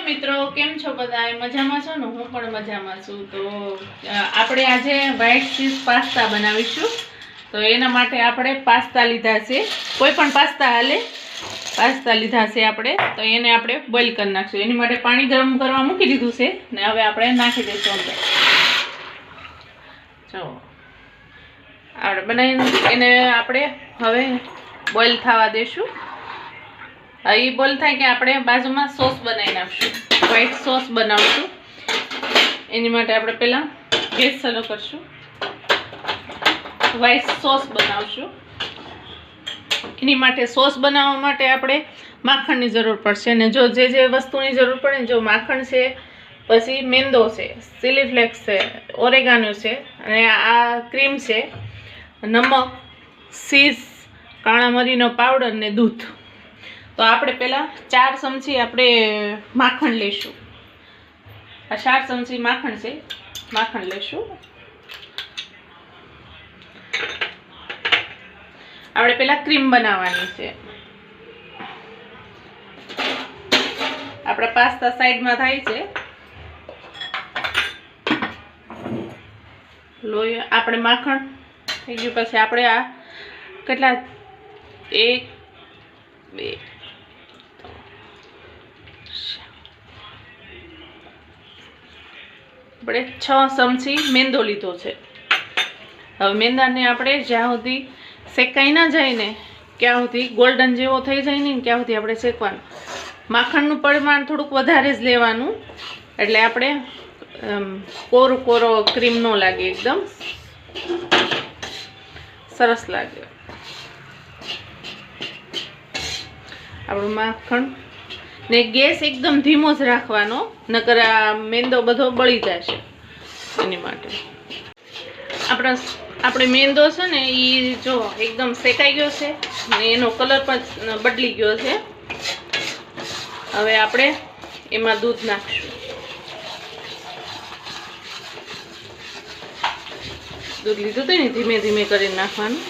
મિત્રો, કેમ છો બધા? મજામાં છો ને? હું પણ મજામાં છું. તો આપણે આજે વ્હાઈટ ચીઝ પાસ્તા બનાવીશું. તો એના માટે આપણે પાસ્તા લીધા છે, કોઈ પણ પાસ્તા હાલે. પાસ્તા લીધા છે આપણે, તો એને આપણે બોઇલ કરી નાખશું. એની માટે પાણી ગરમ કરવા મૂકી દીધું છે ને હવે આપણે નાખી દઈશું અંદર. જો આપણે બનાવીને એને આપણે હવે બોઇલ થવા દઈશું. એ બોલ થાય કે આપણે બાજુમાં સોસ બનાવી નાખશું, વ્હાઈટ સોસ બનાવશું. એની માટે આપણે પહેલાં ગેસ ચાલુ કરશું, વ્હાઈટ સોસ બનાવશું. એની માટે સોસ બનાવવા માટે આપણે માખણની જરૂર પડશે. અને જો જે વસ્તુની જરૂર પડે ને, જો માખણ છે, પછી મેંદો છે, ચીલી ફ્લેક્સ છે, ઓરેગાનો છે, અને આ ક્રીમ છે, નમક, ચીઝ, કાળા મરીનો પાવડર ને દૂધ. તો આપણે પહેલાં 4 ચમચી આપણે માખણ લઈશું. આ 4 ચમચી માખણ છે, માખણ લઈશું. આપણે પહેલાં ક્રીમ બનાવવાની છે. આપણા પાસ્તા સાઈડમાં થાય છે. લોહી આપણે માખણ થઈ ગયું. પછી આપણે આ કેટલા 1 2 આપણે 6 ચમચી મેંદો લીધો છે. હવે મેંદાને આપણે જ્યાં સુધી શેકાઈ ના જાય ને, ક્યાં સુધી ગોલ્ડન જેવો થઈ જાય ને ત્યાં સુધી આપણે શેકવાનું. માખણનું પરિમાણ થોડુંક વધારે જ લેવાનું, એટલે આપણે કોરો ક્રીમ ન લાગે, એકદમ સરસ લાગે. આપણું માખણ ને ગેસ એકદમ ધીમો જ રાખવાનો, નકર આ મેંદો બધો બળી જશે. એની માટે આપણે મેંદો છે ને એ જો એકદમ શેકાઈ ગયો છે ને એનો કલર પણ બદલી ગયો છે. હવે આપણે એમાં દૂધ નાખશું. દૂધ લીધું હતું ને, ધીમે ધીમે કરીને નાખવાનું.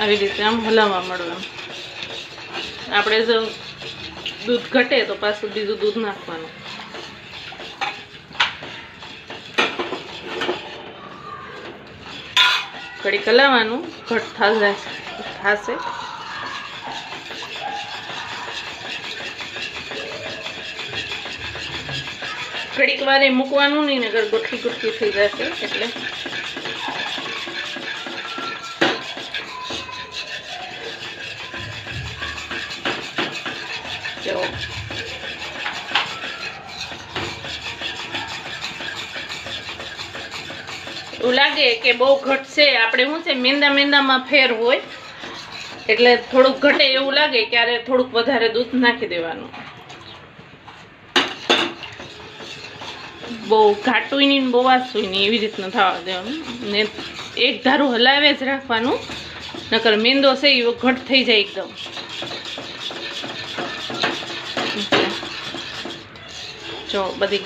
આવી રીતે આમ હલાવવા મળવાનું. આપણે જો દૂધ ઘટે તો પાછું બીજું દૂધ નાખવાનું. ઘડીક હલાવવાનું, ઘટ થશે. ઘડીક વારે મૂકવાનું નહીં, નગર ગોઠી થઈ જશે. એટલે એવું લાગે કે બહુ ઘટશે, આપણે શું છે મેંદામાં ફેર હોય એટલે થોડુંક ઘટે એવું લાગે ત્યારે થોડુંક વધારે દૂધ નાખી દેવાનું. બહુ ઘાટું નહીં, બહુ વાસું નહીં, એવી રીતનું થવા દેવાનું. ને એક ધારું હલાવે જ રાખવાનું, નકર મેંદો છે એ ઘટ થઈ જાય એકદમ. જો બધી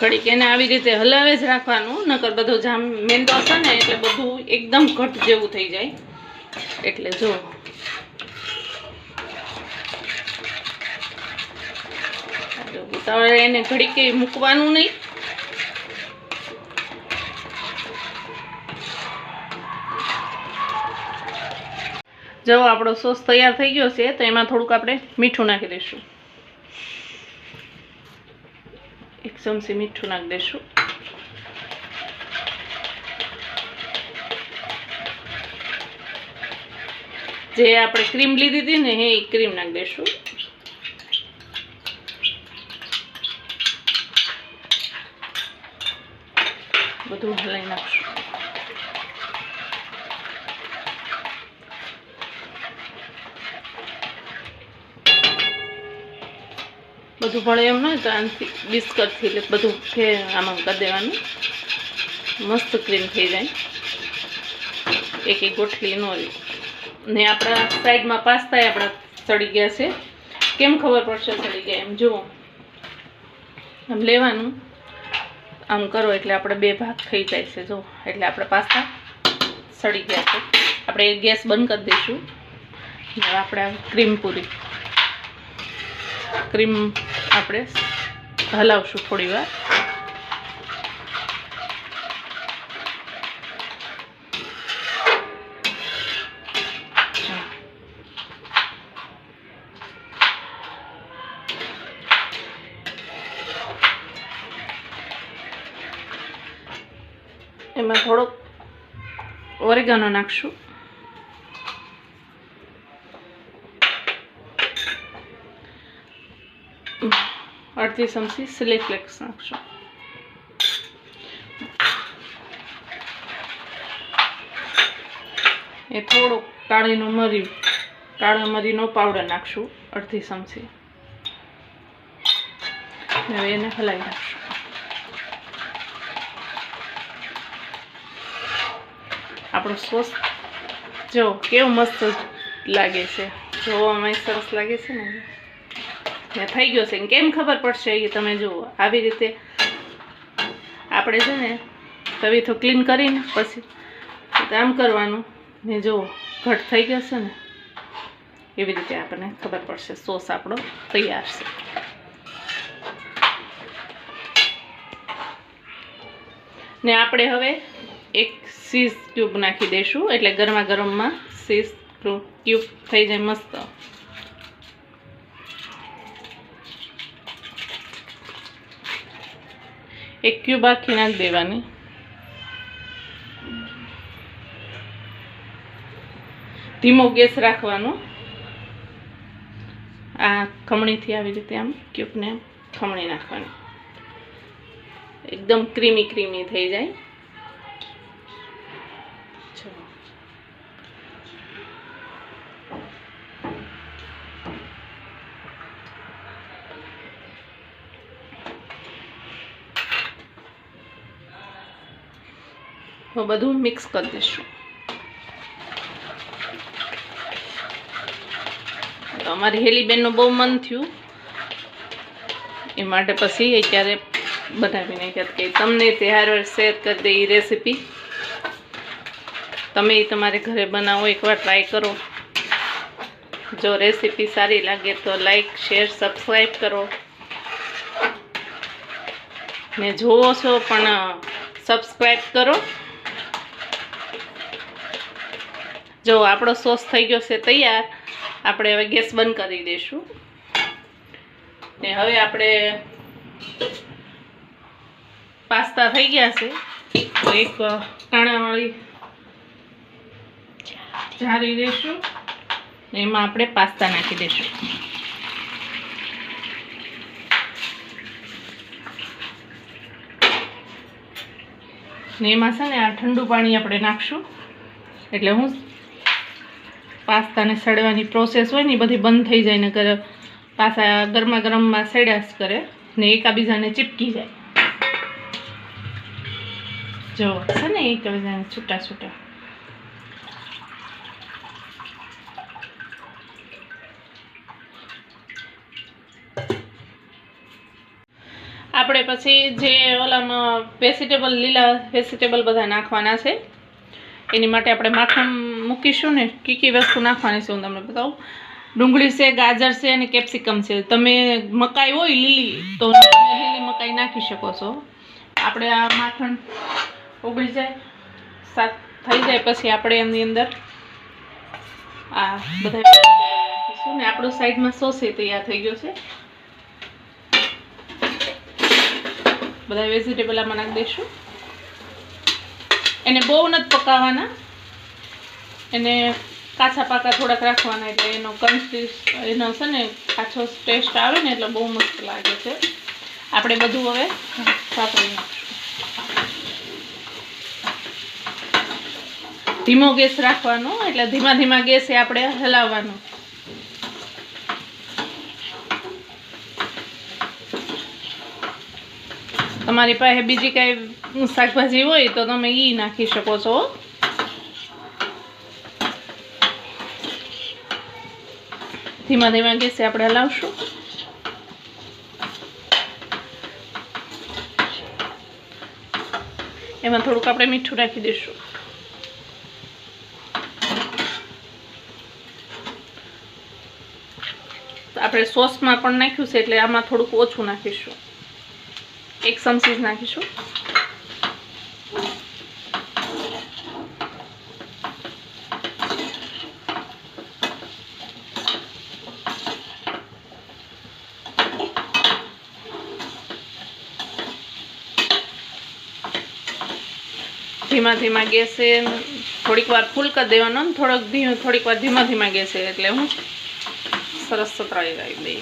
ઘડીક એને આવી રીતે હલાવે જ રાખવાનું, નકર બધો જામ મેંદો છે ને એટલે બધું એકદમ ઘટ જેવું થઈ જાય. એટલે જો એને ઘડીક મૂકવાનું નહીં. જો આપણો સોસ તૈયાર થઈ ગયો છે, તો એમાં થોડુંક આપણે મીઠું નાખી દઈશું. 1 ચમચી મીઠું નાખી દઈશું. જે આપણે ક્રીમ લીધી હતી ને એ ક્રીમ નાખી દઈશું. બધું હલાવી નાખશું. બધું ભળે એમ ન હોય તો આનાથી બિસ્કટથી એટલે બધું આમાં કરી દેવાનું. મસ્ત ક્રીમ થઈ જાય, એક ગોઠલી ન રહે. ને આપણા સાઈડમાં પાસ્તા આપણા સડી ગયા છે. કેમ ખબર પડશે સડી ગયા? એમ જુઓ, આમ લેવાનું, આમ કરો એટલે આપણે 2 ભાગ થઈ જાય છે. જો એટલે આપણે પાસ્તા સડી ગયા છે. આપણે ગેસ બંધ કરી દઈશું. આપણે ક્રીમ પૂરી ક્રીમ આપણે હલાવશું થોડી વાર. એમાં થોડોક ઓરેગાનો નાખશું. અડધી ચમચી ચીલી ફ્લેક્સ નાખશું. એ થોડુંક કાળા મરીનો પાવડર નાખશું, અડધી ચમચી. હવે એને હલાવી નાખશું. આપણો સોસ જો કેવો મસ્ત લાગે છે, જોવામાં સરસ લાગે છે ને. થઈ ગયો છે. કેમ ખબર પડશે એ તમે જુઓ. આવી રીતે આપણે છે ને તવીથો ક્લીન કરીને પછી આમ કરવાનું ને જુઓ ઘટ થઈ ગયો છે ને, એવી રીતે આપણને ખબર પડશે સોસ આપણો તૈયાર છે. ને આપણે હવે એક ચીઝ ક્યુબ નાખી દઈશું, એટલે ગરમા ગરમમાં ચીઝ ક્યુબ થઈ જાય મસ્ત. એક ક્યુબ આખી નાખી દેવાની. ધીમો ગેસ રાખવાનો. આ ખમણીથી આવી રીતે આમ ક્યુબને ખમણી નાખવાની, એકદમ ક્રીમી ક્રીમી થઈ જાય. બધું મિક્સ કરી દઈશું. અમારી હેલી બેનનું બહુ મન થયું, એ માટે પછી અત્યારે બનાવીને કે તમને તહેવાર શેર કરી દે એ રેસીપી. તમે તમારે ઘરે બનાવો, એકવાર ટ્રાય કરો. જો રેસીપી સારી લાગે તો લાઈક શેર સબસ્ક્રાઈબ કરો. ને જોવો છો પણ સબસ્ક્રાઈબ કરો. જો આપણો સોસ થઈ ગયો છે તૈયાર. આપણે હવે ગેસ બંધ કરી દઈશું. ને હવે આપણે પાસ્તા થઈ ગયા છે તો એક કાણાવાળી જારી દઈશું. એમાં આપણે પાસ્તા નાખી દઈશું. ને એમાં છે ને આ ઠંડુ પાણી આપણે નાખશું, એટલે હું પાસ્તાને સડવાની પ્રોસેસ હોય ને એ બધી બંધ થઈ જાય. ને પાછા ગરમા ગરમમાં સડ્યા જ કરે ને એકાબીજાને ચીપકી જાય. જો છે ને એકબીજાને છૂટા છૂટા. આપણે પછી જે ઓલામાં લીલા વેજીટેબલ બધા નાખવાના છે, એની માટે આપણે માખણ મૂકીશું ને. કઈ વસ્તુ નાખવાની છે હું તમને બતાવું. ડુંગળી છે, ગાજર છે અને કેપ્સિકમ છે. તમે મકાઈ હોય લીલી તો લીલી મકાઈ નાખી શકો છો. આપણે આ માખણ ઉગળી જાય, સાત થઈ જાય પછી આપણે એની અંદર આ બધા નાખીશું. ને આપણું સાઈડમાં સોસ તૈયાર થઈ ગયો છે. બધા વેજીટેબલ આમાં નાખી દઈશું. એને બહુ નથી પકાવવાના, એને કાચા પાકા થોડાક રાખવાના, એટલે એનો એનો છે ને કાચો ટેસ્ટ આવે ને એટલે બહુ મસ્ત લાગે છે. આપણે બધું હવે સાતળી નાખીશું. ધીમો ગેસ રાખવાનો, એટલે ધીમા ધીમા ગેસે આપણે હલાવવાનું. તમારી પાસે બીજી કાંઈ શાકભાજી હોય તો તમે એ નાખી શકો છો. ધીમા ધીમા ગેસે આપણે હલાવશું. એમાં થોડુંક આપણે મીઠું નાખી દઈશું. આપણે સોસમાં પણ નાખ્યું છે એટલે આમાં થોડુંક ઓછું નાખીશું. 1 ચમચી જ નાખીશું. ધીમા ધીમા ગેસે થોડીક વાર ફૂલ કરી દેવાનો, થોડીક વાર ધીમા ધીમા ગેસે, એટલે હું સરસ સતરાઈ જાય બે.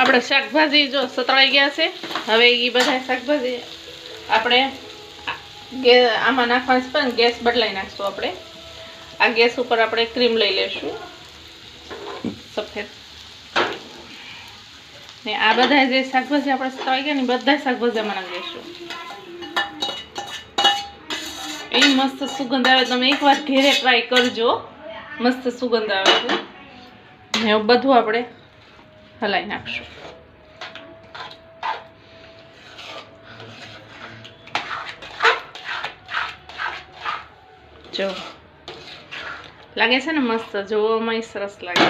આપણે શાકભાજી જો સતરાઈ ગયા છે. હવે એ બધા શાકભાજી આપણે આમાં નાખવાની છે, પણ ગેસ બદલાઈ નાખશું. આપણે આ ગેસ ઉપર આપણે ક્રીમ લઈ લેશું સફેદ. ને આ બધા જે શાકભાજી આપણે સતરાઈ ગયા ને બધા શાકભાજી આમાં નાખી દઈશું. એ મસ્ત સુગંધ આવે. તમે એકવાર ઘેરે ટ્રાય કરજો, મસ્ત સુગંધ આવે છે. ને બધું આપણે હલાવી નાખશું. જો લાગે છે ને મસ્ત, જોવામાં સરસ લાગે.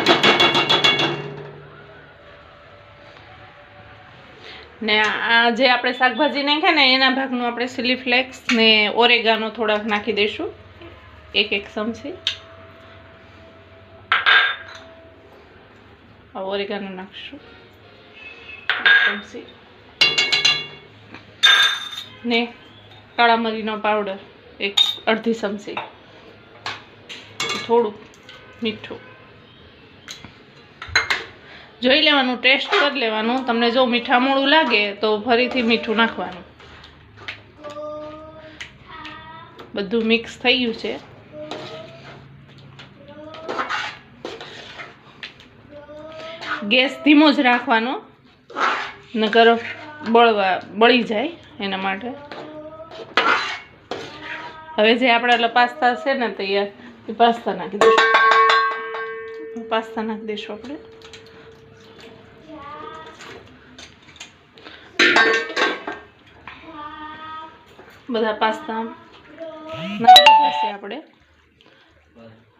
ને આ જે આપણે શાકભાજી નાખ્યા ને એના ભાગનું આપણે ચીલી ફ્લેક્સ ને ઓરેગાનો થોડાક નાખી દઈશું. 1 ચમચી ઓરેગાનો નાખશું. 1 ચમચી ને કાળા મરીનો પાવડર 1/2 ચમચી. થોડું મીઠું જોઈ લેવાનું, ટેસ્ટ કરી લેવાનું. તમને જો મીઠા મોળું લાગે તો ફરીથી મીઠું નાખવાનું. બધું મિક્સ થઈ ગયું છે. ગેસ ધીમો જ રાખવાનો, નકર બળી જાય એના માટે. હવે જે આપણા પાસ્તા છે ને તૈયાર, એ પાસ્તા નાખી દઈશું. આપણે બધા પાસ્તા નાખી દીધા છે આપણે.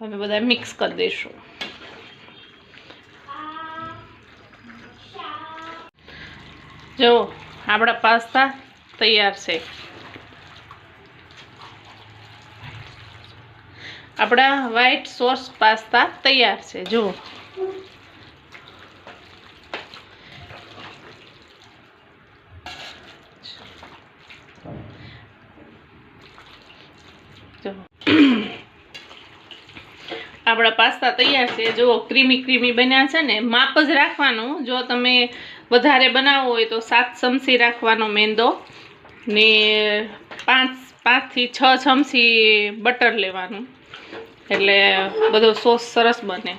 હવે બધા મિક્સ કરી દઈશું. જો આપણા પાસ્તા તૈયાર છે. આપણા વ્હાઈટ સોસ પાસ્તા તૈયાર છે. જો આપણા પાસ્તા તૈયાર છે. જો ક્રીમી ક્રીમી બન્યા છે ને. માપ જ રાખવાનું. જો તમે વધારે બનાવવો હોય તો 7 ચમચી રાખવાનો મેંદો ને 5 થી 6 ચમચી બટર લેવાનું, એટલે બધો સોસ સરસ બને.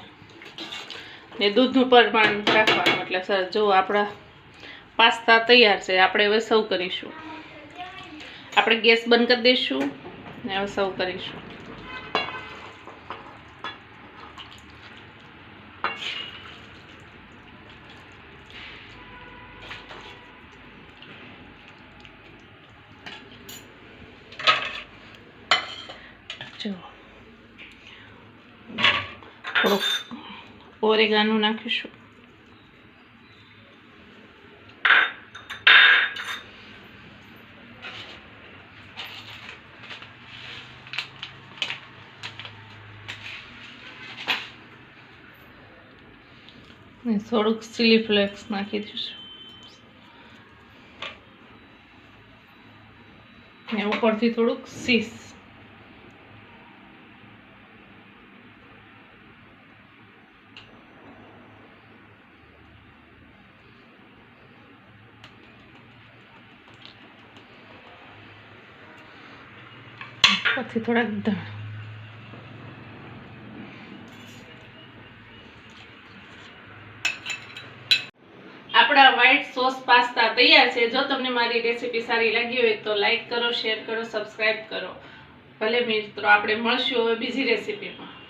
ને દૂધનું પ્રમાણ રાખવાનું, એટલે સરસ. જો આપણા પાસ્તા તૈયાર છે. આપણે હવે સર્વ કરીશું. આપણે ગેસ બંધ કરી દઈશું ને હવે સર્વ કરીશું. થોડુંક ઓરેગાનો નાખીશું. ને થોડુંક ચીલી ફ્લેક્સ નાખી દઈશું. ને ઉપરથી થોડુંક ચીઝ. પછી થોડાક ધાણા. આપણા વ્હાઈટ સોસ પાસ્તા તૈયાર છે. જો તમને મારી રેસીપી સારી લાગી હોય તો લાઈક કરો, શેર કરો, સબસ્ક્રાઇબ કરો. ભલે મિત્રો, આપણે મળશું હવે બીજી રેસીપીમાં.